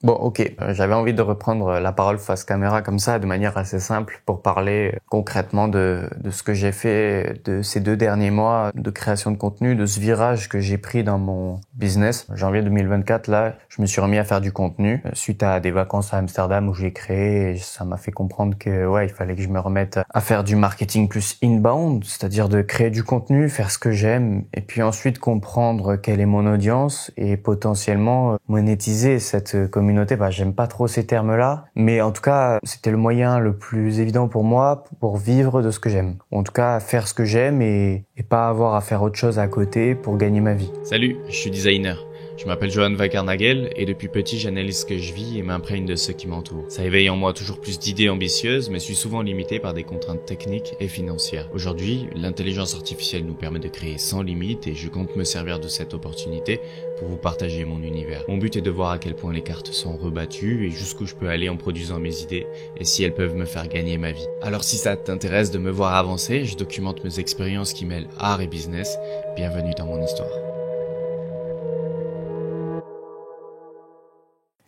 Bon, ok. J'avais envie de reprendre la parole face caméra comme ça, de manière assez simple, pour parler concrètement de ce que j'ai fait de ces 2 derniers mois de création de contenu, de ce virage que j'ai pris dans mon business. Janvier 2024, là, je me suis remis à faire du contenu suite à des vacances à Amsterdam où j'ai créé. Et ça m'a fait comprendre que il fallait que je me remette à faire du marketing plus inbound, c'est-à-dire de créer du contenu, faire ce que j'aime, et puis ensuite comprendre quelle est mon audience et potentiellement monétiser cette communauté. J'aime pas trop ces termes-là, mais en tout cas, c'était le moyen le plus évident pour moi pour vivre de ce que j'aime. En tout cas, faire ce que j'aime et pas avoir à faire autre chose à côté pour gagner ma vie. Salut, je suis designer. Je m'appelle Johan Wackernagel et depuis petit j'analyse ce que je vis et m'imprègne de ceux qui m'entourent. Ça éveille en moi toujours plus d'idées ambitieuses mais suis souvent limité par des contraintes techniques et financières. Aujourd'hui, l'intelligence artificielle nous permet de créer sans limite et je compte me servir de cette opportunité pour vous partager mon univers. Mon but est de voir à quel point les cartes sont rebattues et jusqu'où je peux aller en produisant mes idées et si elles peuvent me faire gagner ma vie. Alors si ça t'intéresse de me voir avancer, je documente mes expériences qui mêlent art et business. Bienvenue dans mon histoire.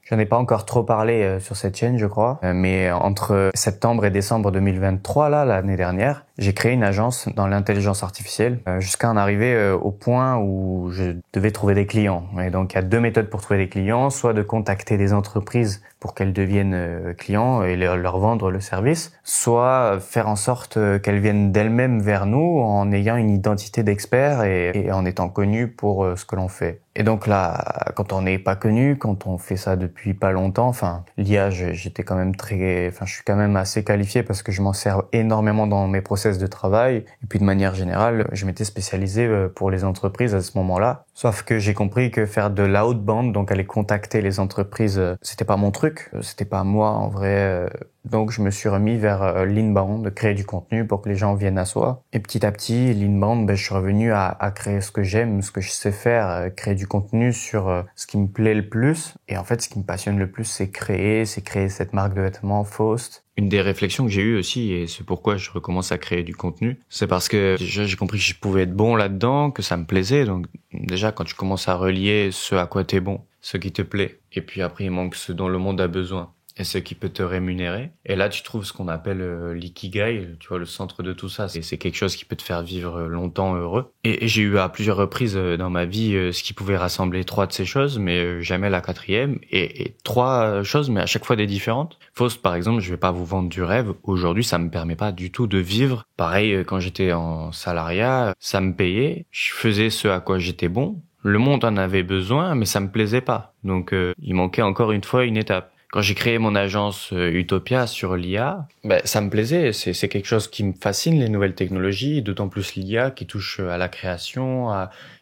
J'en ai pas encore trop parlé sur cette chaîne, je crois, mais entre septembre et décembre 2023, là, l'année dernière, j'ai créé une agence dans l'intelligence artificielle jusqu'à en arriver au point où je devais trouver des clients. Et donc, il y a 2 méthodes pour trouver des clients, soit de contacter des entreprises pour qu'elles deviennent clients et leur vendre le service, soit faire en sorte qu'elles viennent d'elles-mêmes vers nous en ayant une identité d'expert et en étant connues pour ce que l'on fait. Et donc là, quand on n'est pas connu, quand on fait ça depuis pas longtemps, l'IA, je suis quand même assez qualifié parce que je m'en sers énormément dans mes process de travail. Et puis de manière générale, je m'étais spécialisé pour les entreprises à ce moment-là. Sauf que j'ai compris que faire de l'outbound, donc aller contacter les entreprises, c'était pas mon truc, c'était pas moi en vrai. Donc je me suis remis vers l'inbound, de créer du contenu pour que les gens viennent à soi. Et petit à petit, l'inbound, je suis revenu à créer ce que j'aime, ce que je sais faire, créer du contenu sur ce qui me plaît le plus. Et en fait, ce qui me passionne le plus, c'est créer cette marque de vêtements Faust. Une des réflexions que j'ai eues aussi, et c'est pourquoi je recommence à créer du contenu, c'est parce que déjà j'ai compris que je pouvais être bon là-dedans, que ça me plaisait. Donc déjà quand tu commences à relier ce à quoi t'es bon, ce qui te plaît, et puis après il manque ce dont le monde a besoin, et ce qui peut te rémunérer. Et là, tu trouves ce qu'on appelle l'ikigai, tu vois, le centre de tout ça. C'est quelque chose qui peut te faire vivre longtemps heureux. Et j'ai eu à plusieurs reprises dans ma vie ce qui pouvait rassembler 3 de ces choses, mais jamais la 4e. Et 3 choses, mais à chaque fois des différentes. Faust, par exemple, je vais pas vous vendre du rêve. Aujourd'hui, ça me permet pas du tout de vivre. Pareil, quand j'étais en salariat, ça me payait. Je faisais ce à quoi j'étais bon. Le monde en avait besoin, mais ça me plaisait pas. Donc, il manquait encore une fois une étape. Quand j'ai créé mon agence Utopia sur l'IA, ça me plaisait. C'est quelque chose qui me fascine, les nouvelles technologies, d'autant plus l'IA qui touche à la création.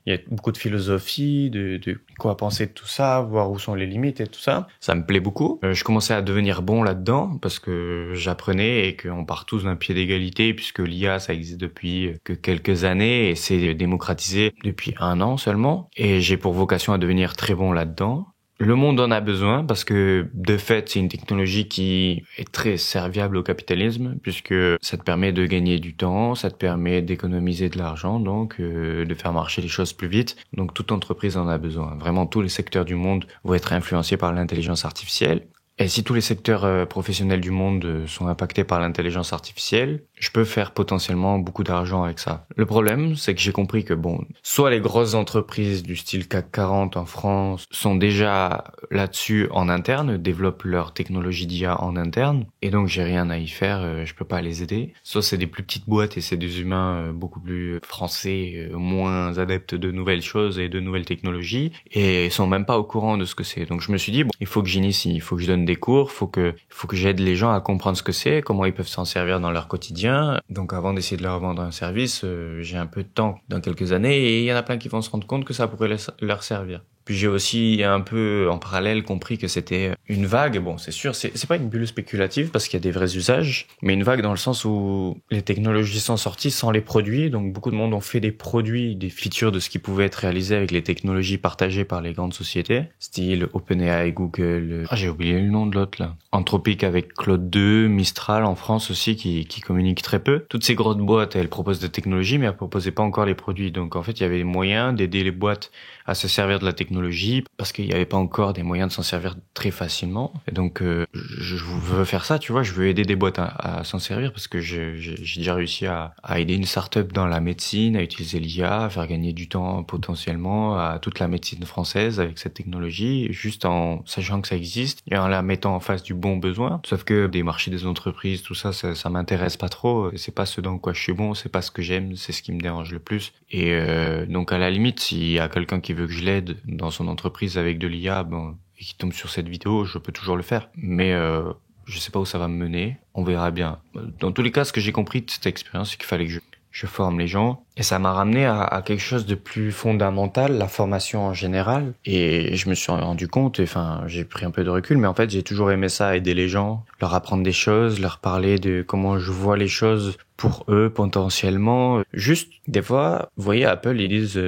Il y a beaucoup de philosophie, de quoi penser de tout ça, voir où sont les limites et tout ça. Ça me plaît beaucoup. Je commençais à devenir bon là-dedans parce que j'apprenais et qu'on part tous d'un pied d'égalité puisque l'IA, ça existe depuis que quelques années et c'est démocratisé depuis 1 an seulement. Et j'ai pour vocation à devenir très bon là-dedans. Le monde en a besoin parce que, de fait, c'est une technologie qui est très serviable au capitalisme puisque ça te permet de gagner du temps, ça te permet d'économiser de l'argent, donc de faire marcher les choses plus vite. Donc toute entreprise en a besoin. Vraiment, tous les secteurs du monde vont être influencés par l'intelligence artificielle. Et si tous les secteurs professionnels du monde sont impactés par l'intelligence artificielle, je peux faire potentiellement beaucoup d'argent avec ça. Le problème, c'est que j'ai compris que soit les grosses entreprises du style CAC 40 en France sont déjà là-dessus en interne, développent leur technologie d'IA en interne, et donc j'ai rien à y faire, je peux pas les aider. Soit c'est des plus petites boîtes et c'est des humains beaucoup plus français, moins adeptes de nouvelles choses et de nouvelles technologies, et ils sont même pas au courant de ce que c'est. Donc je me suis dit, il faut que j'initie, il faut que je donne des cours, il faut que j'aide les gens à comprendre ce que c'est, comment ils peuvent s'en servir dans leur quotidien. Donc avant d'essayer de leur vendre un service, j'ai un peu de temps dans quelques années et il y en a plein qui vont se rendre compte que ça pourrait leur servir. Puis j'ai aussi un peu en parallèle compris que c'était une vague. Bon, c'est sûr, c'est pas une bulle spéculative parce qu'il y a des vrais usages, mais une vague dans le sens où les technologies sont sorties sans les produits. Donc beaucoup de monde ont fait des produits, des features de ce qui pouvait être réalisé avec les technologies partagées par les grandes sociétés, style OpenAI, Google. J'ai oublié le nom de l'autre là. Anthropic avec Claude 2, Mistral en France aussi qui communiquent très peu. Toutes ces grosses boîtes, elles proposent des technologies, mais elles proposaient pas encore les produits. Donc en fait, il y avait moyen d'aider les boîtes à se servir de la technologie parce qu'il n'y avait pas encore des moyens de s'en servir très facilement. Et donc, je veux faire ça, tu vois. Je veux aider des boîtes à s'en servir parce que j'ai déjà réussi à aider une start-up dans la médecine, à utiliser l'IA, à faire gagner du temps potentiellement à toute la médecine française avec cette technologie, juste en sachant que ça existe et en la mettant en face du bon besoin. Sauf que des marchés des entreprises, tout ça, ça m'intéresse pas trop. C'est pas ce dans quoi je suis bon, c'est pas ce que j'aime, c'est ce qui me dérange le plus. Et donc à la limite, s'il y a quelqu'un qui veut que je l'aide dans son entreprise avec de l'IA, bon, et qui tombe sur cette vidéo, je peux toujours le faire. Mais je sais pas où ça va me mener. On verra bien. Dans tous les cas, ce que j'ai compris de cette expérience, c'est qu'il fallait que je forme les gens. Et ça m'a ramené à quelque chose de plus fondamental, la formation en général. Et je me suis rendu compte, enfin, j'ai pris un peu de recul, mais en fait, j'ai toujours aimé ça, aider les gens, leur apprendre des choses, leur parler de comment je vois les choses pour eux potentiellement. Juste, des fois, vous voyez, Apple, ils disent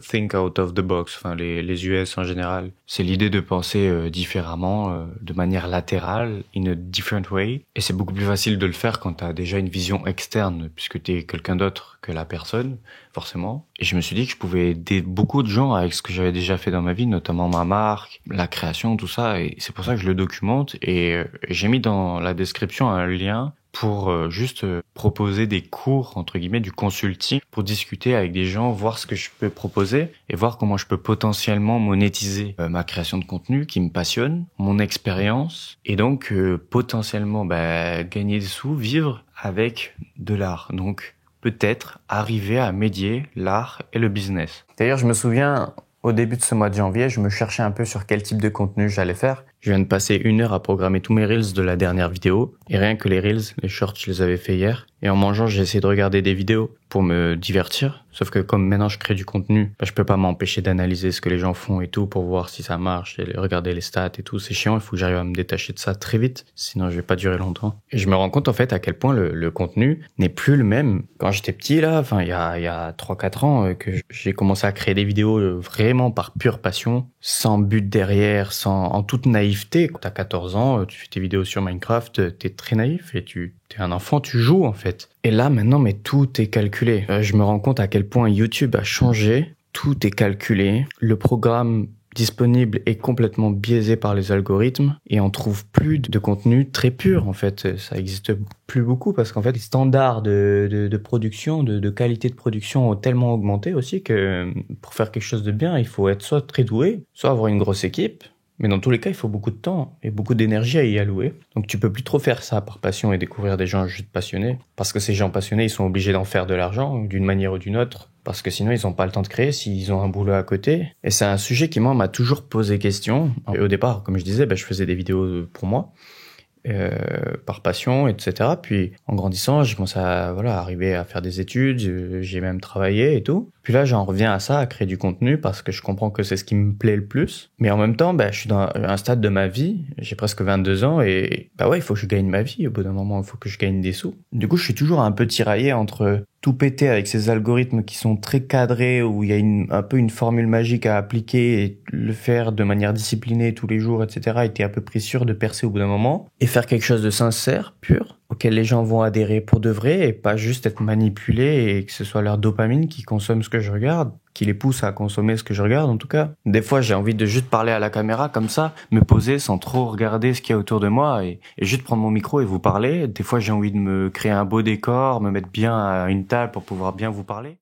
think out of the box, enfin les US en général. C'est l'idée de penser différemment, de manière latérale, in a different way. Et c'est beaucoup plus facile de le faire quand tu as déjà une vision externe, puisque tu es quelqu'un d'autre que la personne, forcément. Et je me suis dit que je pouvais aider beaucoup de gens avec ce que j'avais déjà fait dans ma vie, notamment ma marque, la création, tout ça. Et c'est pour ça que je le documente. Et j'ai mis dans la description un lien pour juste proposer des cours, entre guillemets, du consulting, pour discuter avec des gens, voir ce que je peux proposer et voir comment je peux potentiellement monétiser ma création de contenu qui me passionne, mon expérience, et donc potentiellement gagner des sous, vivre avec de l'art. Donc peut-être arriver à médier l'art et le business. D'ailleurs, je me souviens, au début de ce mois de janvier, je me cherchais un peu sur quel type de contenu j'allais faire. Je viens de passer 1 heure à programmer tous mes Reels de la dernière vidéo. Et rien que les Reels, les shorts, je les avais fait hier. Et en mangeant, j'ai essayé de regarder des vidéos pour me divertir. Sauf que comme maintenant je crée du contenu, je peux pas m'empêcher d'analyser ce que les gens font et tout pour voir si ça marche et regarder les stats et tout. C'est chiant, il faut que j'arrive à me détacher de ça très vite. Sinon, je vais pas durer longtemps. Et je me rends compte en fait à quel point le contenu n'est plus le même. Quand j'étais petit là, enfin il y a 3-4 ans que j'ai commencé à créer des vidéos vraiment par pure passion, sans but derrière, en toute naïveté. Quand t'as 14 ans, tu fais tes vidéos sur Minecraft, t'es très naïf et t'es un enfant, tu joues en fait. Et là maintenant, mais tout est calculé. Je me rends compte à quel point YouTube a changé. Tout est calculé. Le programme disponible est complètement biaisé par les algorithmes et on trouve plus de contenu très pur en fait. Ça existe plus beaucoup parce qu'en fait les standards de production, de qualité de production ont tellement augmenté aussi que pour faire quelque chose de bien, il faut être soit très doué, soit avoir une grosse équipe. Mais dans tous les cas, il faut beaucoup de temps et beaucoup d'énergie à y allouer. Donc tu peux plus trop faire ça par passion et découvrir des gens juste passionnés. Parce que ces gens passionnés, ils sont obligés d'en faire de l'argent d'une manière ou d'une autre. Parce que sinon, ils n'ont pas le temps de créer s'ils ont un boulot à côté. Et c'est un sujet qui, moi, m'a toujours posé question. Et au départ, comme je disais, je faisais des vidéos pour moi. Par passion, etc. Puis en grandissant, j'ai commencé à arriver à faire des études, j'ai même travaillé et tout. Puis là, j'en reviens à ça, à créer du contenu parce que je comprends que c'est ce qui me plaît le plus. Mais en même temps, je suis dans un stade de ma vie, j'ai presque 22 ans et il faut que je gagne ma vie. Au bout d'un moment, il faut que je gagne des sous. Du coup, je suis toujours un peu tiraillé entre tout péter avec ces algorithmes qui sont très cadrés, où il y a un peu une formule magique à appliquer et le faire de manière disciplinée tous les jours, etc. Et t'es à peu près sûr de percer au bout d'un moment. Et faire quelque chose de sincère, pur, auquel les gens vont adhérer pour de vrai et pas juste être manipulés et que ce soit leur dopamine qui consomme ce que je regarde, qui les pousse à consommer ce que je regarde en tout cas. Des fois, j'ai envie de juste parler à la caméra comme ça, me poser sans trop regarder ce qu'il y a autour de moi et juste prendre mon micro et vous parler. Des fois, j'ai envie de me créer un beau décor, me mettre bien à une table pour pouvoir bien vous parler.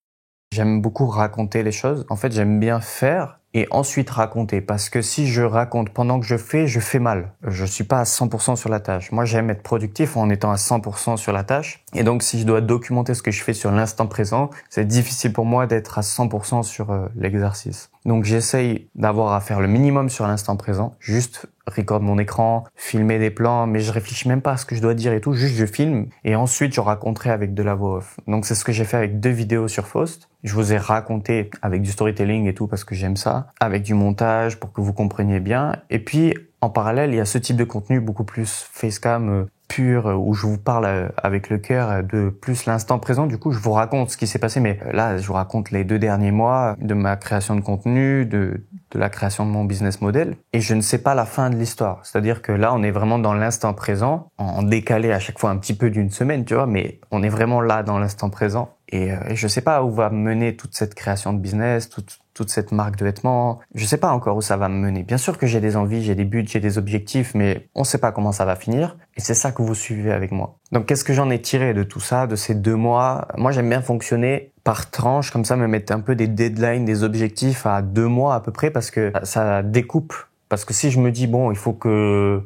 J'aime beaucoup raconter les choses. En fait, j'aime bien faire et ensuite raconter. Parce que si je raconte pendant que je fais mal. Je suis pas à 100% sur la tâche. Moi, j'aime être productif en étant à 100% sur la tâche. Et donc, si je dois documenter ce que je fais sur l'instant présent, c'est difficile pour moi d'être à 100% sur l'exercice. Donc, j'essaye d'avoir à faire le minimum sur l'instant présent. Juste record mon écran, filmer des plans, mais je réfléchis même pas à ce que je dois dire et tout. Juste, je filme et ensuite, je raconterai avec de la voix off. Donc, c'est ce que j'ai fait avec 2 vidéos sur Faust. Je vous ai raconté avec du storytelling et tout parce que j'aime ça, avec du montage pour que vous compreniez bien. Et puis, en parallèle, il y a ce type de contenu beaucoup plus facecam pur où je vous parle avec le cœur de plus l'instant présent. Du coup, je vous raconte ce qui s'est passé, mais là, je vous raconte les 2 derniers mois de ma création de contenu, de la création de mon business model. Et je ne sais pas la fin de l'histoire. C'est-à-dire que là, on est vraiment dans l'instant présent, en décalé à chaque fois un petit peu d'une semaine, tu vois, mais on est vraiment là dans l'instant présent. Et je sais pas où va me mener toute cette création de business, toute cette marque de vêtements. Je sais pas encore où ça va me mener. Bien sûr que j'ai des envies, j'ai des buts, j'ai des objectifs, mais on sait pas comment ça va finir. Et c'est ça que vous suivez avec moi. Donc, qu'est-ce que j'en ai tiré de tout ça, de ces 2 mois? Moi, j'aime bien fonctionner par tranche, comme ça, me mettre un peu des deadlines, des objectifs à 2 mois à peu près, parce que ça découpe. Parce que si je me dis, bon, il faut que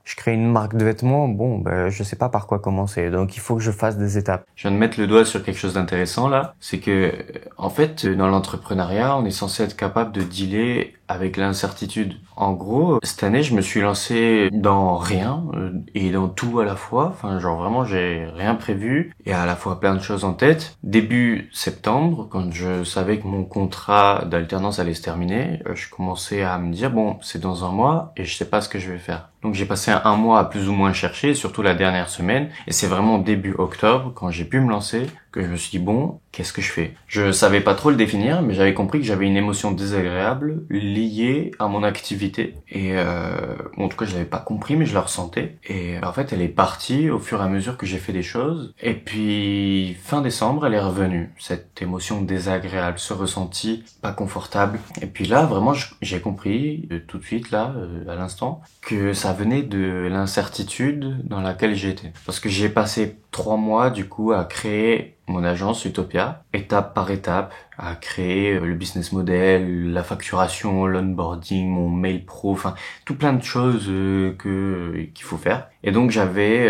je crée une marque de vêtements, bon, ben, je sais pas par quoi commencer. Donc, il faut que je fasse des étapes. Je viens de mettre le doigt sur quelque chose d'intéressant là. C'est que, en fait, dans l'entrepreneuriat, on est censé être capable de dealer avec l'incertitude. En gros, cette année, je me suis lancé dans rien et dans tout à la fois. Enfin, genre vraiment, j'ai rien prévu et à la fois plein de choses en tête. Début septembre, quand je savais que mon contrat d'alternance allait se terminer, je commençais à me dire, bon, c'est dans un mois et je sais pas ce que je vais faire. Donc j'ai passé un mois à plus ou moins chercher, surtout la dernière semaine. Et c'est vraiment début octobre, quand j'ai pu me lancer, que je me suis dit, bon, qu'est-ce que je fais? Je savais pas trop le définir, mais j'avais compris que j'avais une émotion désagréable liée à mon activité. Et bon, en tout cas, je l'avais pas compris, mais je la ressentais. Et en fait, elle est partie au fur et à mesure que j'ai fait des choses. Et puis, fin décembre, elle est revenue. Cette émotion désagréable, ce ressenti pas confortable. Et puis là, vraiment, j'ai compris tout de suite, là, à l'instant, que ça venait de l'incertitude dans laquelle j'étais. Parce que j'ai passé 3 mois, du coup, à créer mon agence Utopia, étape par étape, à créer le business model, la facturation, l'onboarding, mon mail pro, enfin, tout plein de choses qu'il faut faire. Et donc, j'avais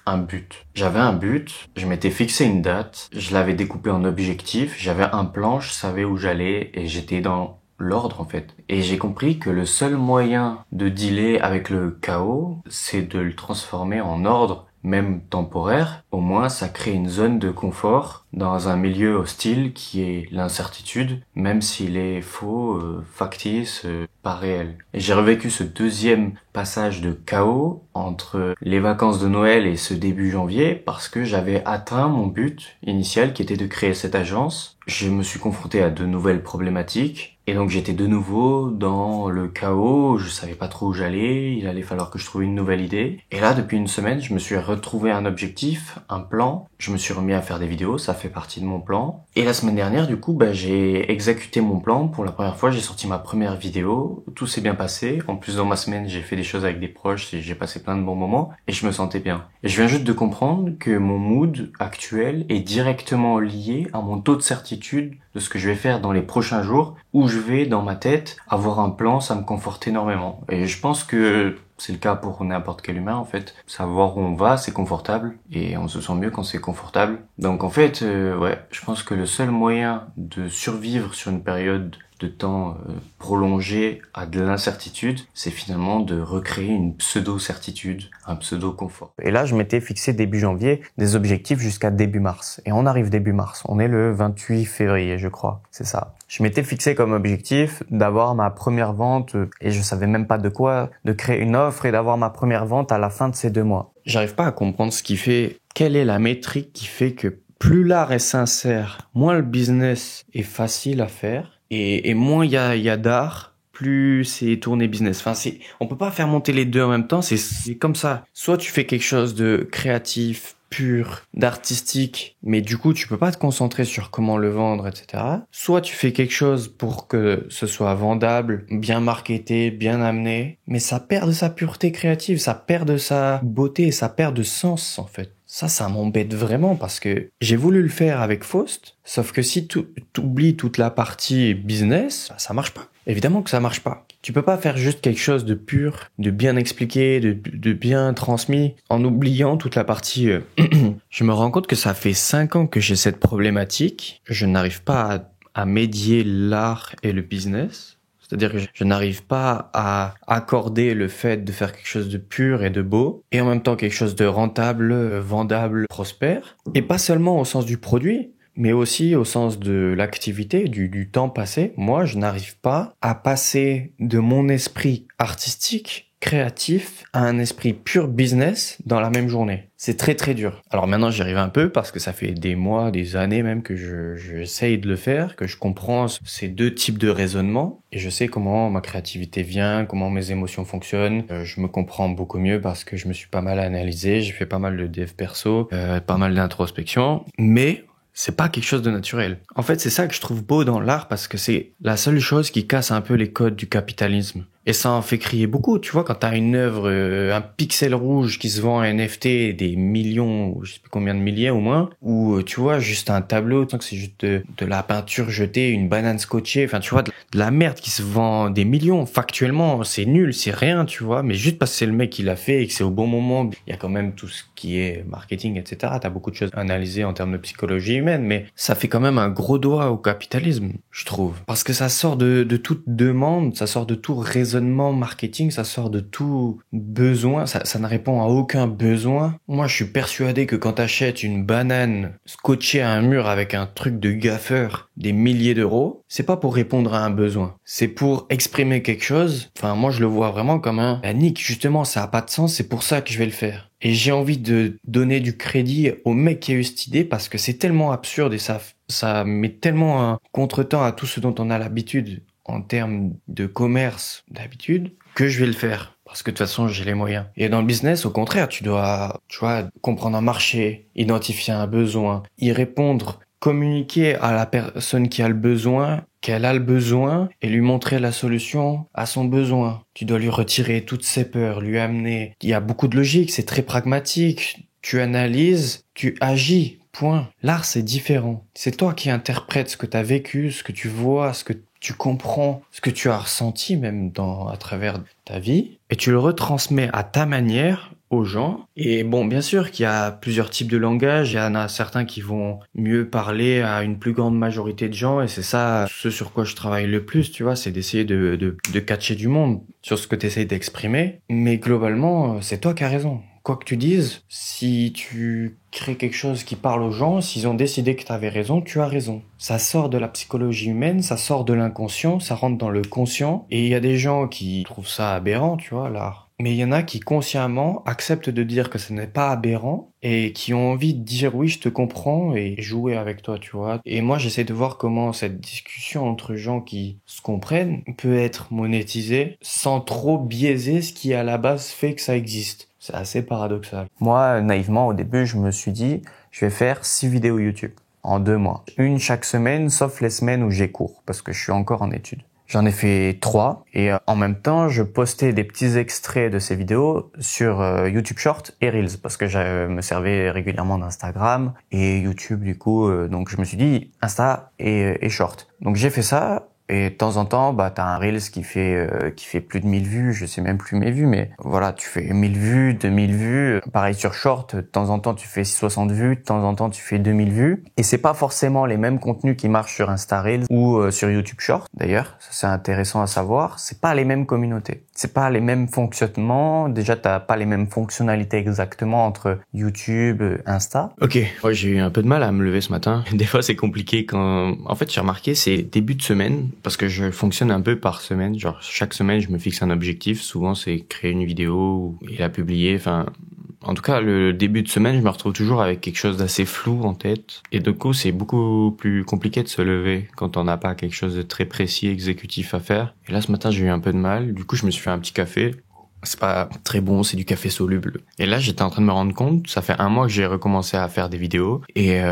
un but. J'avais un but, je m'étais fixé une date, je l'avais découpé en objectifs, j'avais un plan, je savais où j'allais et j'étais dans l'ordre en fait. Et j'ai compris que le seul moyen de dealer avec le chaos, c'est de le transformer en ordre, même temporaire. Au moins, ça crée une zone de confort dans un milieu hostile qui est l'incertitude, même s'il est faux, factice, pas réel. Et j'ai revécu ce deuxième passage de chaos entre les vacances de Noël et ce début janvier parce que j'avais atteint mon but initial qui était de créer cette agence. Je me suis confronté à de nouvelles problématiques et donc j'étais de nouveau dans le chaos, je savais pas trop où j'allais, il allait falloir que je trouve une nouvelle idée. Et là, depuis une semaine, je me suis retrouvé un objectif, un plan, je me suis remis à faire des vidéos, ça fait partie de mon plan. Et la semaine dernière, du coup, j'ai exécuté mon plan pour la première fois, j'ai sorti ma première vidéo, tout s'est bien passé. En plus, dans ma semaine, j'ai fait des choses avec des proches et j'ai passé plein de bons moments et je me sentais bien. Et je viens juste de comprendre que mon mood actuel est directement lié à mon taux de certitude de ce que je vais faire dans les prochains jours, où je vais, dans ma tête, avoir un plan, ça me conforte énormément. Et je pense que c'est le cas pour n'importe quel humain, en fait. Savoir où on va, c'est confortable, et on se sent mieux quand c'est confortable. Donc en fait, je pense que le seul moyen de survivre sur une période de temps prolongé à de l'incertitude, c'est finalement de recréer une pseudo-certitude, un pseudo-confort. Et là, je m'étais fixé début janvier des objectifs jusqu'à début mars. Et on arrive début mars. On est le 28 février, je crois. C'est ça. Je m'étais fixé comme objectif d'avoir ma première vente, et je savais même pas de quoi, de créer une offre et d'avoir ma première vente à la fin de ces 2 mois. J'arrive pas à comprendre ce qui fait, quelle est la métrique qui fait que plus l'art est sincère, moins le business est facile à faire. Et moins il y a d'art, plus c'est tourné business. Enfin, on peut pas faire monter les deux en même temps, c'est comme ça. Soit tu fais quelque chose de créatif, pur, d'artistique, mais du coup tu peux pas te concentrer sur comment le vendre, etc. Soit tu fais quelque chose pour que ce soit vendable, bien marketé, bien amené, mais ça perd de sa pureté créative, ça perd de sa beauté, ça perd de sens en fait. Ça m'embête vraiment parce que j'ai voulu le faire avec Faust, sauf que si t'oublies toute la partie business, ça marche pas. Évidemment que ça marche pas. Tu peux pas faire juste quelque chose de pur, de bien expliqué, de bien transmis, en oubliant toute la partie... Je me rends compte que ça fait 5 ans que j'ai cette problématique. Je n'arrive pas à médier l'art et le business. C'est-à-dire que je n'arrive pas à accorder le fait de faire quelque chose de pur et de beau, et en même temps quelque chose de rentable, vendable, prospère. Et pas seulement au sens du produit, mais aussi au sens de l'activité, du temps passé. Moi, je n'arrive pas à passer de mon esprit artistique créatif à un esprit pur business dans la même journée. C'est très très dur. Alors maintenant j'y arrive un peu parce que ça fait des mois, des années même que j'essaye de le faire, que je comprends ces deux types de raisonnement et je sais comment ma créativité vient, comment mes émotions fonctionnent. Je me comprends beaucoup mieux parce que je me suis pas mal analysé, j'ai fait pas mal de dev perso, pas mal d'introspection, mais c'est pas quelque chose de naturel. En fait, c'est ça que je trouve beau dans l'art parce que c'est la seule chose qui casse un peu les codes du capitalisme. Et ça en fait crier beaucoup, tu vois, quand t'as une œuvre, un pixel rouge qui se vend en NFT des millions, ou je sais plus combien de milliers au moins, ou tu vois, juste un tableau, que c'est juste de la peinture jetée, une banane scotchée, enfin tu vois, de la merde qui se vend des millions. Factuellement, c'est nul, c'est rien, tu vois, mais juste parce que c'est le mec qui l'a fait et que c'est au bon moment, il y a quand même tout ce qui est marketing, etc. T'as beaucoup de choses à analyser en termes de psychologie humaine, mais ça fait quand même un gros doigt au capitalisme, je trouve. Parce que ça sort de toute demande, ça sort de tout raisonnement marketing, ça sort de tout besoin, ça ne répond à aucun besoin. Moi, je suis persuadé que quand t'achètes une banane scotchée à un mur avec un truc de gaffeur des milliers d'euros, c'est pas pour répondre à un besoin. C'est pour exprimer quelque chose. Enfin, moi, je le vois vraiment comme Nick, justement, ça a pas de sens, c'est pour ça que je vais le faire. Et j'ai envie de donner du crédit au mec qui a eu cette idée parce que c'est tellement absurde et ça met tellement un contretemps à tout ce dont on a l'habitude en termes de commerce d'habitude que je vais le faire. Parce que de toute façon, j'ai les moyens. Et dans le business, au contraire, tu vois, comprendre un marché, identifier un besoin, y répondre, communiquer à la personne qui a le besoin, qu'elle a le besoin, et lui montrer la solution à son besoin. Tu dois lui retirer toutes ses peurs, lui amener. Il y a beaucoup de logique, c'est très pragmatique. Tu analyses, tu agis. Point. L'art, c'est différent. C'est toi qui interprètes ce que tu as vécu, ce que tu vois, ce que tu comprends, ce que tu as ressenti même à travers ta vie, et tu le retransmets à ta manière aux gens. Et bon, bien sûr qu'il y a plusieurs types de langage, il y en a certains qui vont mieux parler à une plus grande majorité de gens, et c'est ça ce sur quoi je travaille le plus, tu vois, c'est d'essayer de catcher du monde sur ce que tu essayes d'exprimer. Mais globalement, c'est toi qui as raison. Quoi que tu dises, si tu crées quelque chose qui parle aux gens, s'ils ont décidé que tu avais raison, tu as raison. Ça sort de la psychologie humaine, ça sort de l'inconscient, ça rentre dans le conscient. Et il y a des gens qui trouvent ça aberrant, tu vois, l'art. Mais il y en a qui consciemment acceptent de dire que ce n'est pas aberrant et qui ont envie de dire oui, je te comprends et jouer avec toi, tu vois. Et moi, j'essaie de voir comment cette discussion entre gens qui se comprennent peut être monétisée sans trop biaiser ce qui à la base fait que ça existe. C'est assez paradoxal. Moi, naïvement, au début, je me suis dit, je vais faire 6 vidéos YouTube en 2 mois. Une chaque semaine, sauf les semaines où j'ai cours, parce que je suis encore en études. J'en ai fait 3 et en même temps, je postais des petits extraits de ces vidéos sur YouTube Short et Reels parce que je me servais régulièrement d'Instagram et YouTube du coup. Donc je me suis dit Insta et Short. Donc j'ai fait ça. Et de temps en temps, t'as un Reels qui fait plus de 1000 vues, je sais même plus mes vues, mais voilà, tu fais 1000 vues, 2000 vues. Pareil sur Short, de temps en temps, tu fais 60 vues, de temps en temps, tu fais 2000 vues. Et c'est pas forcément les mêmes contenus qui marchent sur Insta Reels ou sur YouTube Short. D'ailleurs, ça c'est intéressant à savoir, c'est pas les mêmes communautés. C'est pas les mêmes fonctionnements. Déjà, t'as pas les mêmes fonctionnalités exactement entre YouTube, Insta. Ok. Moi, j'ai eu un peu de mal à me lever ce matin. Des fois, c'est compliqué quand, en fait, j'ai remarqué, c'est début de semaine. Parce que je fonctionne un peu par semaine, genre chaque semaine je me fixe un objectif, souvent c'est créer une vidéo et la publier, enfin en tout cas le début de semaine je me retrouve toujours avec quelque chose d'assez flou en tête et du coup c'est beaucoup plus compliqué de se lever quand on n'a pas quelque chose de très précis, exécutif à faire. Et là ce matin j'ai eu un peu de mal, du coup je me suis fait un petit café. C'est pas très bon, c'est du café soluble. Et là j'étais en train de me rendre compte, ça fait 1 mois que j'ai recommencé à faire des vidéos et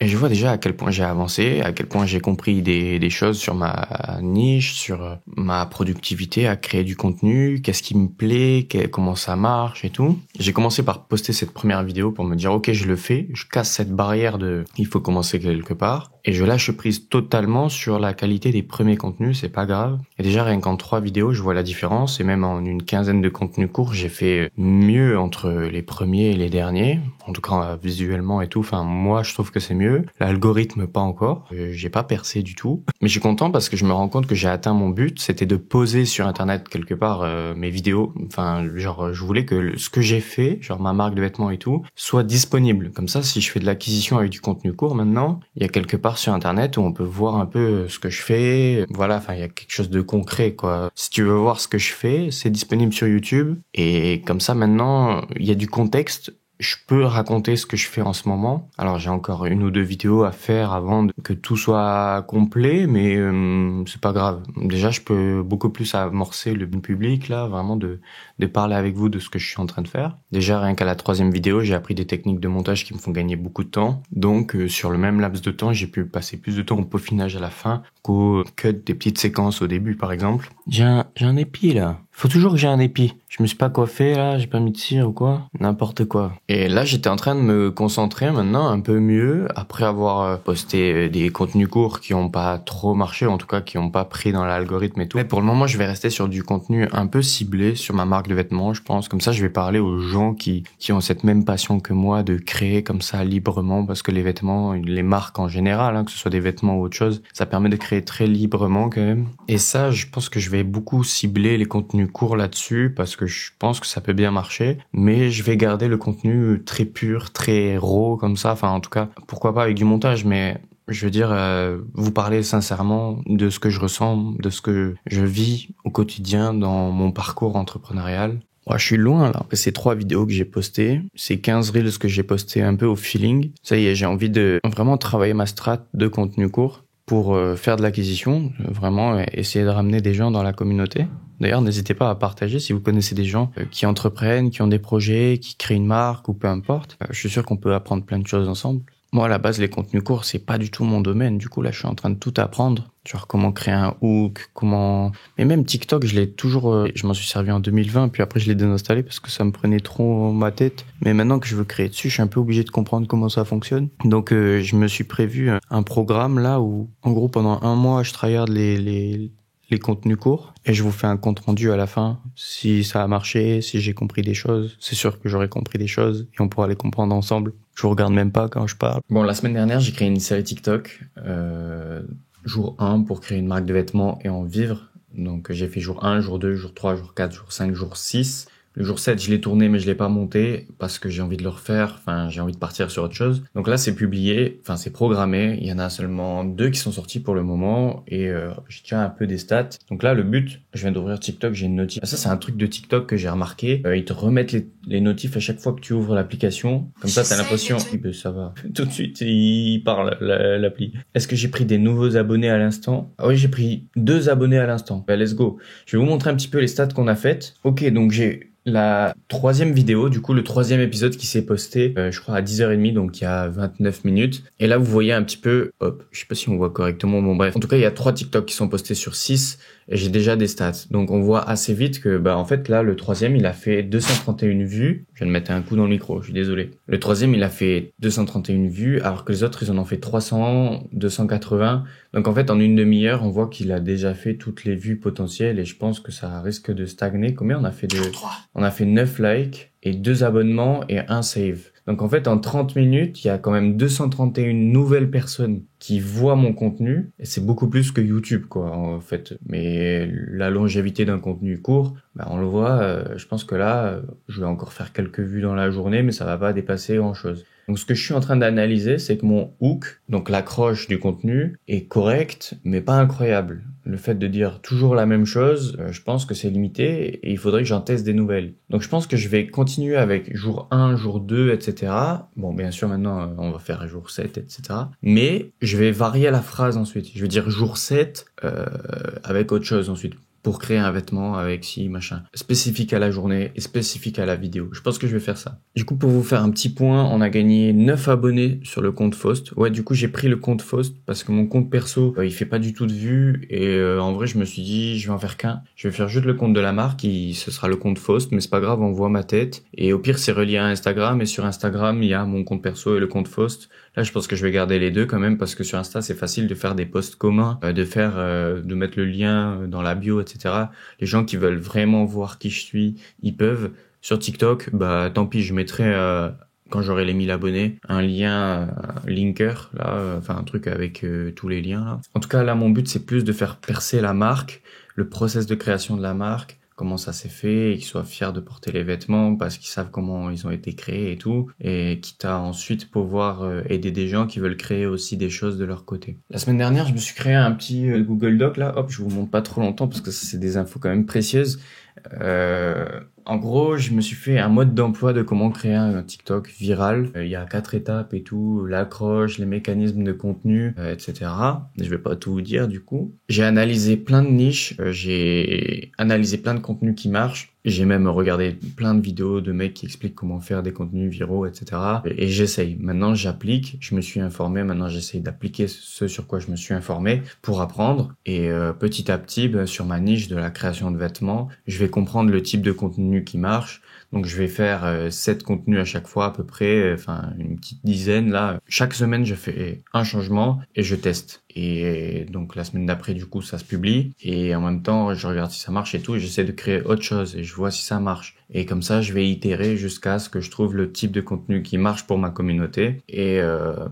je vois déjà à quel point j'ai avancé, à quel point j'ai compris des choses sur ma niche, sur ma productivité à créer du contenu, qu'est-ce qui me plaît, comment ça marche et tout. J'ai commencé par poster cette première vidéo pour me dire ok, je le fais, je casse cette barrière de il faut commencer quelque part et je lâche prise totalement sur la qualité des premiers contenus, c'est pas grave. Et déjà rien qu'en 3 vidéos, je vois la différence et même en une quinzaine de contenus courts, j'ai fait mieux entre les premiers et les derniers, en tout cas visuellement et tout. Enfin moi je trouve que c'est mieux. L'algorithme pas encore, j'ai pas percé du tout, mais je suis content parce que je me rends compte que j'ai atteint mon but, c'était de poser sur internet quelque part mes vidéos, enfin genre je voulais que ce que j'ai fait, genre ma marque de vêtements et tout, soit disponible. Comme ça si je fais de l'acquisition avec du contenu court maintenant, il y a quelque part part sur Internet où on peut voir un peu ce que je fais. Voilà, enfin, il y a quelque chose de concret, quoi. Si tu veux voir ce que je fais, c'est disponible sur YouTube. Et comme ça, maintenant, il y a du contexte. Je peux raconter ce que je fais en ce moment. Alors j'ai encore 1 ou 2 vidéos à faire avant que tout soit complet, mais c'est pas grave. Déjà, je peux beaucoup plus amorcer le public là, vraiment de parler avec vous de ce que je suis en train de faire. Déjà, rien qu'à la 3e vidéo, j'ai appris des techniques de montage qui me font gagner beaucoup de temps. Donc sur le même laps de temps, j'ai pu passer plus de temps au peaufinage à la fin qu'au cut des petites séquences au début, par exemple. J'ai un épi là. Faut toujours que j'ai un épi. Je me suis pas coiffé là, j'ai pas mis de cire ou quoi, n'importe quoi. Et là, j'étais en train de me concentrer maintenant un peu mieux après avoir posté des contenus courts qui ont pas trop marché, en tout cas qui ont pas pris dans l'algorithme et tout. Mais pour le moment, je vais rester sur du contenu un peu ciblé sur ma marque de vêtements, je pense. Comme ça, je vais parler aux gens qui ont cette même passion que moi de créer comme ça librement, parce que les vêtements, les marques en général, que ce soit des vêtements ou autre chose, ça permet de créer très librement quand même. Et ça, je pense que je vais beaucoup cibler les contenus courts là-dessus parce que je pense que ça peut bien marcher, mais je vais garder le contenu très pur, très raw comme ça, enfin en tout cas, pourquoi pas avec du montage, mais je veux dire, vous parler sincèrement de ce que je ressens, de ce que je vis au quotidien dans mon parcours entrepreneurial. Ouais, je suis loin là. Après ces 3 vidéos que j'ai postées, ces 15 reels que j'ai postés un peu au feeling, ça y est, j'ai envie de vraiment travailler ma strat de contenu court pour faire de l'acquisition, vraiment essayer de ramener des gens dans la communauté. D'ailleurs, n'hésitez pas à partager si vous connaissez des gens qui entreprennent, qui ont des projets, qui créent une marque ou peu importe. Je suis sûr qu'on peut apprendre plein de choses ensemble. Moi, à la base, les contenus courts, c'est pas du tout mon domaine. Du coup, là, je suis en train de tout apprendre. Genre, comment créer un hook, Mais même TikTok, je l'ai toujours... je m'en suis servi en 2020, puis après, je l'ai désinstallé parce que ça me prenait trop ma tête. Mais maintenant que je veux créer dessus, je suis un peu obligé de comprendre comment ça fonctionne. Donc, je me suis prévu un programme, là, où, en gros, pendant 1 mois, je tryhard les contenus courts et je vous fais un compte rendu à la fin si ça a marché, si j'ai compris des choses. C'est sûr que j'aurai compris des choses et on pourra les comprendre ensemble. Je vous regarde même pas quand je parle. Bon, la semaine dernière, j'ai créé une série TikTok, jour 1 pour créer une marque de vêtements et en vivre. Donc j'ai fait jour 1, jour 2, jour 3, jour 4, jour 5, jour 6. Le jour 7, je l'ai tourné, mais je l'ai pas monté parce que j'ai envie de le refaire. Enfin, j'ai envie de partir sur autre chose. Donc là, c'est publié. Enfin, c'est programmé. Il y en a seulement 2 qui sont sortis pour le moment et je tiens un peu des stats. Donc là, le but, je viens d'ouvrir TikTok, j'ai une notif. Ça, c'est un truc de TikTok que j'ai remarqué. Ils te remettent les notifs à chaque fois que tu ouvres l'application. Comme ça, t'as l'impression... Oui, ben, ça va. Tout de suite, il parle, l'appli. Est-ce que j'ai pris des nouveaux abonnés à l'instant? Ah oui, j'ai pris 2 abonnés à l'instant. Ben, let's go. Je vais vous montrer un petit peu les stats qu'on a faites. Ok, donc j'ai... la 3e vidéo, du coup le 3e épisode qui s'est posté, je crois à 10h30, donc il y a 29 minutes. Et là vous voyez un petit peu, hop, je sais pas si on voit correctement, bon bref. En tout cas il y a 3 TikTok qui sont postés sur 6 et j'ai déjà des stats. Donc on voit assez vite que en fait là le 3e il a fait 231 vues. Je viens de mettre un coup dans le micro, je suis désolé. Le 3e il a fait 231 vues alors que les autres ils en ont fait 300, 280. Donc en fait en une demi-heure on voit qu'il a déjà fait toutes les vues potentielles et je pense que ça risque de stagner. Combien on a fait On a fait 9 likes et 2 abonnements et 1 save. Donc en fait, en 30 minutes, il y a quand même 231 nouvelles personnes qui voient mon contenu. Et c'est beaucoup plus que YouTube, quoi, en fait. Mais la longévité d'un contenu court, on le voit, je pense que là, je vais encore faire quelques vues dans la journée, mais ça va pas dépasser grand-chose. Donc ce que je suis en train d'analyser, c'est que mon hook, donc l'accroche du contenu, est correct, mais pas incroyable. Le fait de dire toujours la même chose, je pense que c'est limité et il faudrait que j'en teste des nouvelles. Donc je pense que je vais continuer avec jour 1, jour 2, etc. Bon, bien sûr, maintenant, on va faire jour 7, etc. Mais je vais varier la phrase ensuite. Je vais dire jour 7 avec autre chose ensuite, pour créer un vêtement avec ci, machin, spécifique à la journée et spécifique à la vidéo. Je pense que je vais faire ça. Du coup, pour vous faire un petit point, on a gagné 9 abonnés sur le compte Faust. Ouais, du coup, j'ai pris le compte Faust parce que mon compte perso, il fait pas du tout de vues et en vrai, je me suis dit, je vais en faire qu'un. Je vais faire juste le compte de la marque, ce sera le compte Faust, mais c'est pas grave, on voit ma tête. Et au pire, c'est relié à Instagram et sur Instagram, il y a mon compte perso et le compte Faust. Là, je pense que je vais garder les deux quand même parce que sur Insta, c'est facile de faire des posts communs, de mettre le lien dans la bio, etc. Les gens qui veulent vraiment voir qui je suis, ils peuvent. Sur TikTok, tant pis, je mettrai quand j'aurai les 1000 abonnés un lien linker là, enfin un truc avec tous les liens là. En tout cas, là, mon but c'est plus de faire percer la marque, le process de création de la marque, comment ça s'est fait, et qu'ils soient fiers de porter les vêtements parce qu'ils savent comment ils ont été créés et tout, et quitte à ensuite pouvoir aider des gens qui veulent créer aussi des choses de leur côté. La semaine dernière, je me suis créé un petit Google Doc là, hop, je vous montre pas trop longtemps parce que c'est des infos quand même précieuses. En gros, je me suis fait un mode d'emploi de comment créer un TikTok viral. Il y a 4 étapes et tout, l'accroche, les mécanismes de contenu, etc. Je vais pas tout vous dire du coup. J'ai analysé plein de niches, j'ai analysé plein de contenus qui marchent. J'ai même regardé plein de vidéos de mecs qui expliquent comment faire des contenus viraux, etc. Et j'essaye. Maintenant, j'applique. Je me suis informé. Maintenant, j'essaye d'appliquer ce sur quoi je me suis informé pour apprendre. Et petit à petit, sur ma niche de la création de vêtements, je vais comprendre le type de contenu qui marche. Donc, je vais faire 7 contenus à chaque fois à peu près, enfin une petite dizaine là. Chaque semaine, je fais un changement et je teste. Et donc, la semaine d'après, du coup, ça se publie. Et en même temps, je regarde si ça marche et tout. Et j'essaie de créer autre chose et je vois si ça marche. Et comme ça, je vais itérer jusqu'à ce que je trouve le type de contenu qui marche pour ma communauté. Et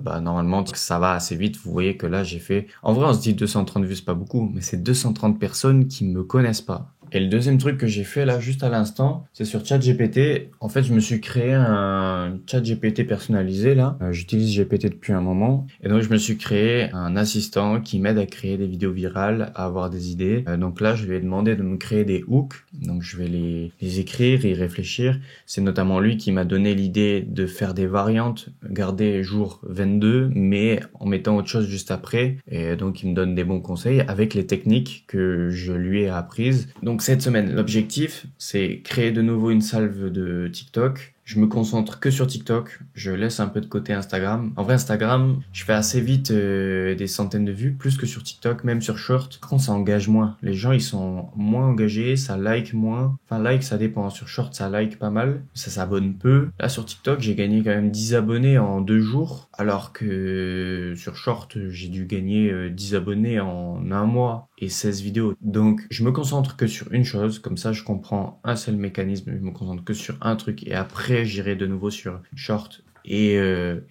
normalement, ça va assez vite. Vous voyez que là, j'ai fait... En vrai, on se dit 230 vues, c'est pas beaucoup. Mais c'est 230 personnes qui me connaissent pas. Et le deuxième truc que j'ai fait là, juste à l'instant, c'est sur ChatGPT. En fait, je me suis créé un ChatGPT personnalisé là. J'utilise GPT depuis un moment. Et donc, je me suis créé un assistant qui m'aide à créer des vidéos virales, à avoir des idées. Donc là, je lui ai demandé de me créer des hooks. Donc, je vais les écrire et y réfléchir. C'est notamment lui qui m'a donné l'idée de faire des variantes, garder jour 22, mais en mettant autre chose juste après. Et donc, il me donne des bons conseils avec les techniques que je lui ai apprises. Donc, cette semaine, l'objectif, c'est créer de nouveau une salve de TikTok. Je me concentre que sur TikTok. Je laisse un peu de côté Instagram. En vrai, Instagram, je fais assez vite des centaines de vues, plus que sur TikTok, même sur Short. Par contre, ça engage moins. Les gens, ils sont moins engagés, ça like moins. Enfin, like, ça dépend. Sur Short, ça like pas mal. Ça s'abonne peu. Là, sur TikTok, j'ai gagné quand même 10 abonnés en 2 jours. Alors que sur Short, j'ai dû gagner 10 abonnés en 1 mois et 16 vidéos. Donc, je me concentre que sur une chose. Comme ça, je comprends un seul mécanisme. Je me concentre que sur un truc. Et après, j'irai de nouveau sur Short et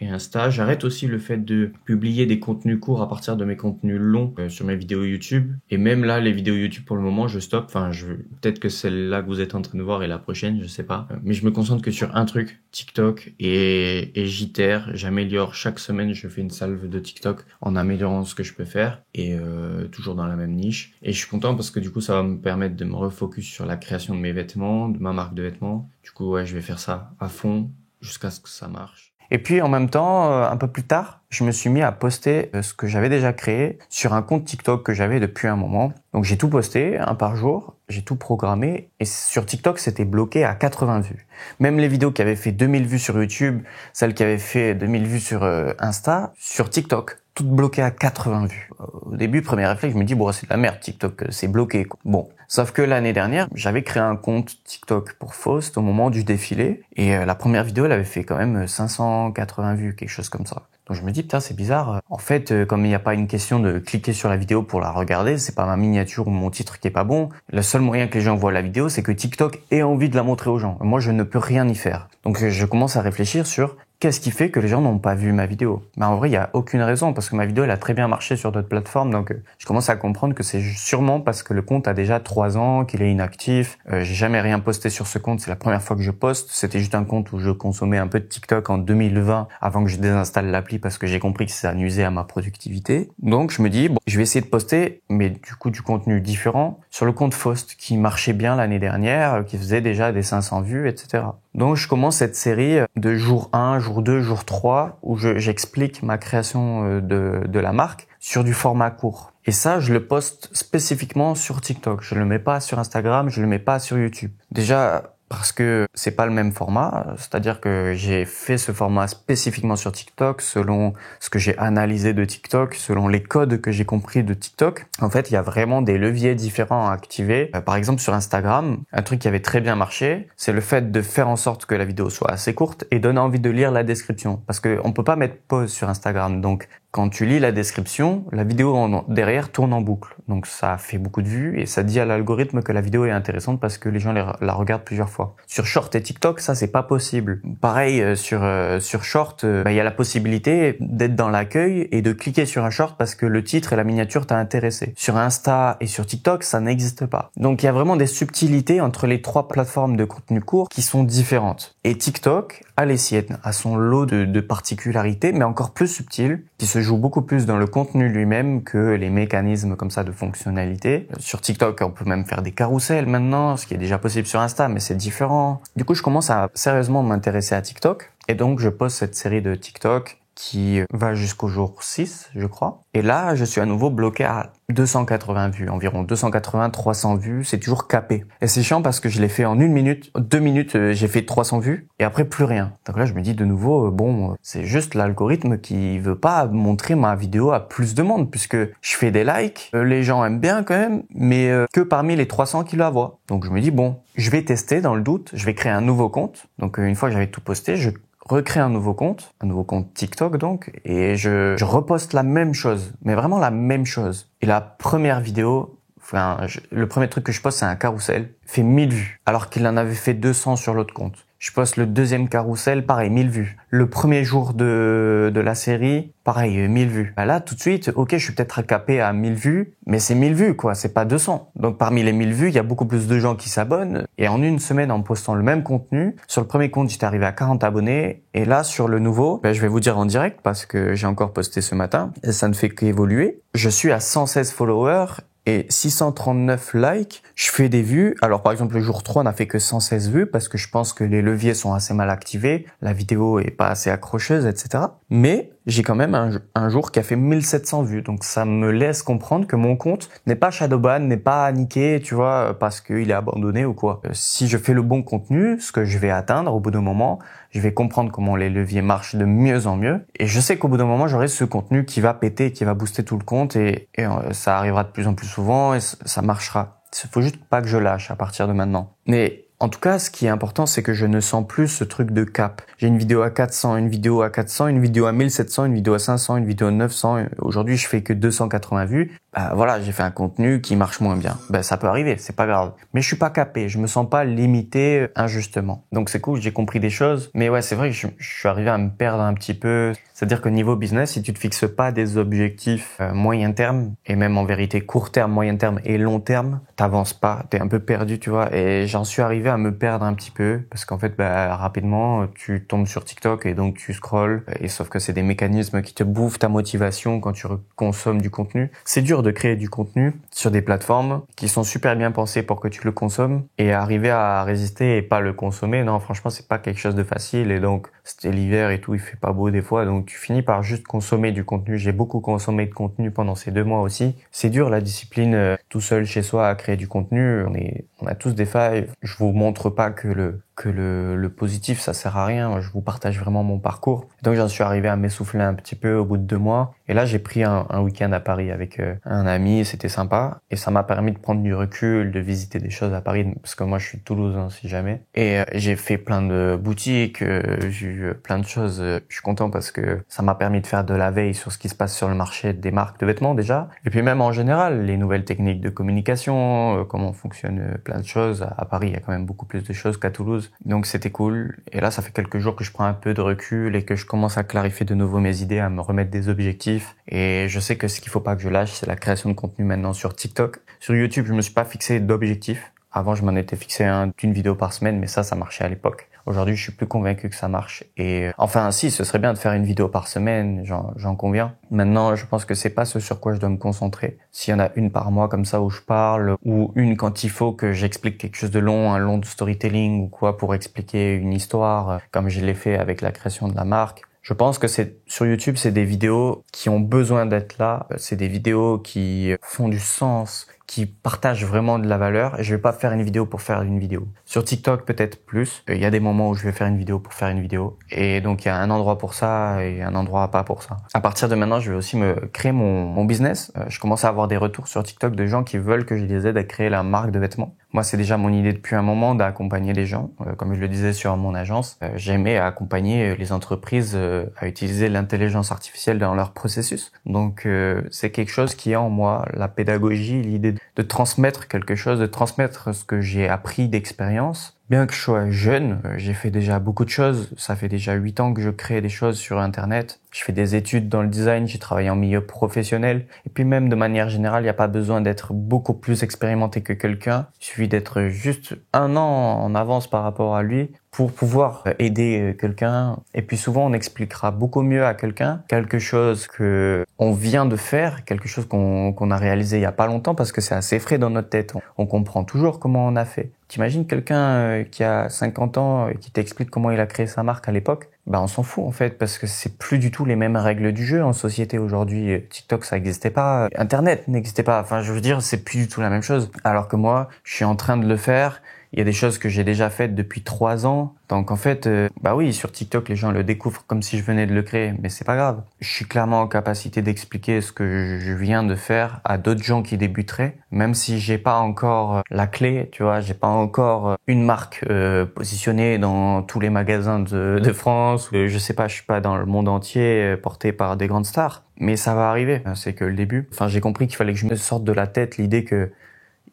Insta. J'arrête aussi le fait de publier des contenus courts à partir de mes contenus longs sur mes vidéos YouTube. Et même là, les vidéos YouTube, pour le moment, je stoppe. Enfin, peut-être que celle-là que vous êtes en train de voir est la prochaine, je sais pas. Mais je me concentre que sur un truc, TikTok, et j'itère. J'améliore chaque semaine. Je fais une salve de TikTok en améliorant ce que je peux faire et toujours dans la même niche. Et je suis content parce que du coup, ça va me permettre de me refocus sur la création de mes vêtements, de ma marque de vêtements. Du coup, ouais, je vais faire ça à fond jusqu'à ce que ça marche. Et puis en même temps, un peu plus tard, je me suis mis à poster ce que j'avais déjà créé sur un compte TikTok que j'avais depuis un moment. Donc j'ai tout posté, un par jour, j'ai tout programmé et sur TikTok, c'était bloqué à 80 vues. Même les vidéos qui avaient fait 2000 vues sur YouTube, celles qui avaient fait 2000 vues sur Insta, sur TikTok, toutes bloquées à 80 vues. Au début, premier réflexe, je me dis, bon, c'est de la merde, TikTok, c'est bloqué, quoi. Bon. Sauf que l'année dernière, j'avais créé un compte TikTok pour Faust au moment du défilé. Et la première vidéo, elle avait fait quand même 580 vues, quelque chose comme ça. Donc je me dis, putain, c'est bizarre. En fait, comme il n'y a pas une question de cliquer sur la vidéo pour la regarder, c'est pas ma miniature ou mon titre qui est pas bon. Le seul moyen que les gens voient la vidéo, c'est que TikTok ait envie de la montrer aux gens. Moi, je ne peux rien y faire. Donc je commence à réfléchir sur qu'est-ce qui fait que les gens n'ont pas vu ma vidéo. Mais en vrai, il y a aucune raison parce que ma vidéo, elle a très bien marché sur d'autres plateformes. Donc je commence à comprendre que c'est sûrement parce que le compte a déjà 3 ans, qu'il est inactif. J'ai jamais rien posté sur ce compte. C'est la première fois que je poste. C'était juste un compte où je consommais un peu de TikTok en 2020 avant que je désinstalle l'appli parce que j'ai compris que ça nuisait à ma productivité. Donc je me dis, bon, je vais essayer de poster, mais du coup du contenu différent sur le compte Faust qui marchait bien l'année dernière, qui faisait déjà des 500 vues, etc. Donc je commence cette série de jour 1, jour 2, jour 3 où j'explique ma création de la marque sur du format court. Et ça, je le poste spécifiquement sur TikTok. Je le mets pas sur Instagram, je le mets pas sur YouTube. Déjà parce que c'est pas le même format, c'est-à-dire que j'ai fait ce format spécifiquement sur TikTok selon ce que j'ai analysé de TikTok, selon les codes que j'ai compris de TikTok. En fait, il y a vraiment des leviers différents à activer. Par exemple, sur Instagram, un truc qui avait très bien marché, c'est le fait de faire en sorte que la vidéo soit assez courte et donne envie de lire la description. Parce que on peut pas mettre pause sur Instagram. Donc, quand tu lis la description, la vidéo derrière tourne en boucle. Donc ça fait beaucoup de vues et ça dit à l'algorithme que la vidéo est intéressante parce que les gens la regardent plusieurs fois. Sur Short et TikTok, ça c'est pas possible. Pareil sur Short, il y a la possibilité d'être dans l'accueil et de cliquer sur un short parce que le titre et la miniature t'a intéressé. Sur Insta et sur TikTok, ça n'existe pas. Donc il y a vraiment des subtilités entre les trois plateformes de contenu court qui sont différentes. Et TikTok a les siennes, a son lot de particularités, mais encore plus subtiles, qui se jouent beaucoup plus dans le contenu lui-même que les mécanismes comme ça de fonctionnalité. Sur TikTok, on peut même faire des carousels maintenant, ce qui est déjà possible sur Insta, mais c'est différent. Du coup, je commence à sérieusement m'intéresser à TikTok, et donc je poste cette série de TikTok qui va jusqu'au jour 6, je crois. Et là, je suis à nouveau bloqué à 280 vues, environ 280-300 vues, c'est toujours capé. Et c'est chiant parce que je l'ai fait en 2 minutes, j'ai fait 300 vues, et après plus rien. Donc là, je me dis de nouveau, c'est juste l'algorithme qui veut pas montrer ma vidéo à plus de monde, puisque je fais des likes, les gens aiment bien quand même, mais que parmi les 300 qui la voient. Donc je me dis, je vais tester dans le doute, je vais créer un nouveau compte. Donc une fois que j'avais tout posté, je recrée un nouveau compte TikTok donc, et je reposte la même chose, mais vraiment la même chose. Et la première vidéo, le premier truc que je poste, c'est un carrousel, fait 1000 vues, alors qu'il en avait fait 200 sur l'autre compte. Je poste le deuxième carrousel, pareil, 1000 vues. Le premier jour de la série, pareil, 1000 vues. Là, tout de suite, je suis peut-être capé à 1000 vues, mais c'est 1000 vues, quoi, c'est pas 200. Donc, parmi les 1000 vues, il y a beaucoup plus de gens qui s'abonnent. Et en une semaine, en postant le même contenu, sur le premier compte, j'étais arrivé à 40 abonnés. Et là, sur le nouveau, je vais vous dire en direct, parce que j'ai encore posté ce matin, et ça ne fait qu'évoluer. Je suis à 116 followers et 639 likes, je fais des vues. Alors par exemple le jour 3 n'a fait que 116 vues parce que je pense que les leviers sont assez mal activés, la vidéo est pas assez accrocheuse, etc. Mais j'ai quand même un jour qui a fait 1700 vues, donc ça me laisse comprendre que mon compte n'est pas shadowban, n'est pas niqué, tu vois, parce qu'il est abandonné ou quoi. Si je fais le bon contenu, ce que je vais atteindre au bout d'un moment, je vais comprendre comment les leviers marchent de mieux en mieux, et je sais qu'au bout d'un moment j'aurai ce contenu qui va péter, qui va booster tout le compte, et ça arrivera de plus en plus souvent et ça marchera. Il faut juste pas que je lâche à partir de maintenant. Mais en tout cas, ce qui est important, c'est que je ne sens plus ce truc de cap. J'ai une vidéo à 400, une vidéo à 400, une vidéo à 1700, une vidéo à 500, une vidéo à 900. Aujourd'hui, je fais que 280 vues. J'ai fait un contenu qui marche moins bien. Ça peut arriver, c'est pas grave. Mais je suis pas capé, je me sens pas limité injustement. Donc c'est cool, j'ai compris des choses. Mais ouais, c'est vrai que je suis arrivé à me perdre un petit peu. C'est-à-dire que niveau business, si tu te fixes pas des objectifs moyen terme, et même en vérité court terme, moyen terme et long terme, t'avances pas, t'es un peu perdu, tu vois. Et j'en suis arrivé à me perdre un petit peu, parce qu'en fait, rapidement, tu tombes sur TikTok et donc tu scrolles. Et sauf que c'est des mécanismes qui te bouffent ta motivation quand tu consommes du contenu. C'est dur de créer du contenu sur des plateformes qui sont super bien pensées pour que tu le consommes, et arriver à résister et pas le consommer, non, franchement, c'est pas quelque chose de facile. Et donc, c'était l'hiver et tout, il fait pas beau des fois, donc tu finis par juste consommer du contenu. J'ai beaucoup consommé de contenu pendant ces 2 mois aussi. C'est dur la discipline tout seul chez soi à créer du contenu. On a tous des failles. Je vous montre pas que le positif, ça sert à rien. Je vous partage vraiment mon parcours. Donc j'en suis arrivé à m'essouffler un petit peu au bout de 2 mois. Et là, j'ai pris un week-end à Paris avec un ami. C'était sympa. Et ça m'a permis de prendre du recul, de visiter des choses à Paris. Parce que moi, je suis de Toulouse, si jamais. Et j'ai fait plein de boutiques. J'ai eu plein de choses. Je suis content parce que ça m'a permis de faire de la veille sur ce qui se passe sur le marché des marques de vêtements déjà. Et puis même en général, les nouvelles techniques de communication, comment fonctionnent plein de choses. À Paris, il y a quand même beaucoup plus de choses qu'à Toulouse. Donc c'était cool. Et là, ça fait quelques jours que je prends un peu de recul et que je commence à clarifier de nouveau mes idées, à me remettre des objectifs. Et je sais que ce qu'il faut pas que je lâche, c'est la création de contenu maintenant sur TikTok. Sur YouTube, je me suis pas fixé d'objectifs. Avant, je m'en étais fixé une vidéo par semaine, mais ça marchait à l'époque. Aujourd'hui, je suis plus convaincu que ça marche. Et enfin, si, ce serait bien de faire une vidéo par semaine, j'en conviens. Maintenant, je pense que c'est pas ce sur quoi je dois me concentrer. S'il y en a une par mois comme ça où je parle, ou une quand il faut que j'explique quelque chose de long, un long storytelling ou quoi pour expliquer une histoire, comme je l'ai fait avec la création de la marque. Je pense que sur YouTube, c'est des vidéos qui ont besoin d'être là. C'est des vidéos qui font du sens, qui partagent vraiment de la valeur et je vais pas faire une vidéo pour faire une vidéo. Sur TikTok, peut-être plus. Il y a des moments où je vais faire une vidéo pour faire une vidéo. Et donc, il y a un endroit pour ça et un endroit pas pour ça. À partir de maintenant, je vais aussi me créer mon business. Je commence à avoir des retours sur TikTok de gens qui veulent que je les aide à créer la marque de vêtements. Moi, c'est déjà mon idée depuis un moment d'accompagner les gens. Comme je le disais sur mon agence, j'aimais accompagner les entreprises à utiliser l'intelligence artificielle dans leur processus. Donc, c'est quelque chose qui est en moi, la pédagogie, l'idée de transmettre quelque chose, de transmettre ce que j'ai appris d'expérience. Bien que je sois jeune, j'ai fait déjà beaucoup de choses. Ça fait déjà 8 ans que je crée des choses sur Internet. Je fais des études dans le design, j'ai travaillé en milieu professionnel. Et puis même de manière générale, il n'y a pas besoin d'être beaucoup plus expérimenté que quelqu'un. Il suffit d'être juste un an en avance par rapport à lui pour pouvoir aider quelqu'un. Et puis souvent, on expliquera beaucoup mieux à quelqu'un quelque chose que on vient de faire, quelque chose qu'on a réalisé il y a pas longtemps parce que c'est assez frais dans notre tête. On comprend toujours comment on a fait. T'imagines quelqu'un qui a 50 ans qui t'explique comment il a créé sa marque à l'époque? On s'en fout en fait parce que c'est plus du tout les mêmes règles du jeu en société aujourd'hui. TikTok ça n'existait pas, Internet n'existait pas. Enfin, je veux dire, c'est plus du tout la même chose. Alors que moi, je suis en train de le faire. Il y a des choses que j'ai déjà faites depuis 3 ans. Donc en fait, oui, sur TikTok, les gens le découvrent comme si je venais de le créer, mais c'est pas grave. Je suis clairement en capacité d'expliquer ce que je viens de faire à d'autres gens qui débuteraient, même si j'ai pas encore la clé, tu vois, j'ai pas encore une marque positionnée dans tous les magasins de France. Je sais pas, je suis pas dans le monde entier porté par des grandes stars, mais ça va arriver. C'est que le début. Enfin, j'ai compris qu'il fallait que je me sorte de la tête l'idée que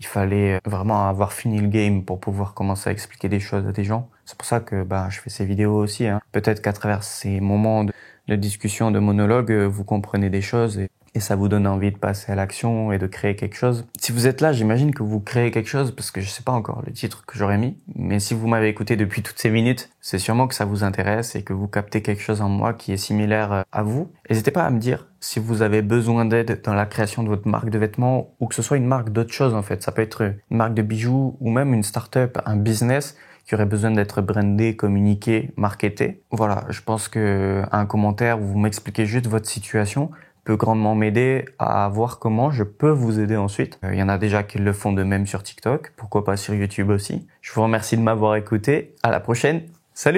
il fallait vraiment avoir fini le game pour pouvoir commencer à expliquer des choses à des gens. C'est pour ça que je fais ces vidéos aussi. Peut-être qu'à travers ces moments de discussion, de monologue, vous comprenez des choses et ça vous donne envie de passer à l'action et de créer quelque chose. Si vous êtes là, j'imagine que vous créez quelque chose parce que je sais pas encore le titre que j'aurais mis. Mais si vous m'avez écouté depuis toutes ces minutes, c'est sûrement que ça vous intéresse et que vous captez quelque chose en moi qui est similaire à vous. N'hésitez pas à me dire si vous avez besoin d'aide dans la création de votre marque de vêtements ou que ce soit une marque d'autre chose en fait. Ça peut être une marque de bijoux ou même une start-up, un business qui aurait besoin d'être brandé, communiqué, marketé. Voilà, je pense que un commentaire où vous m'expliquez juste votre situation peut grandement m'aider à voir comment je peux vous aider ensuite. Il y en a déjà qui le font de même sur TikTok, pourquoi pas sur YouTube aussi. Je vous remercie de m'avoir écouté. À la prochaine. Salut!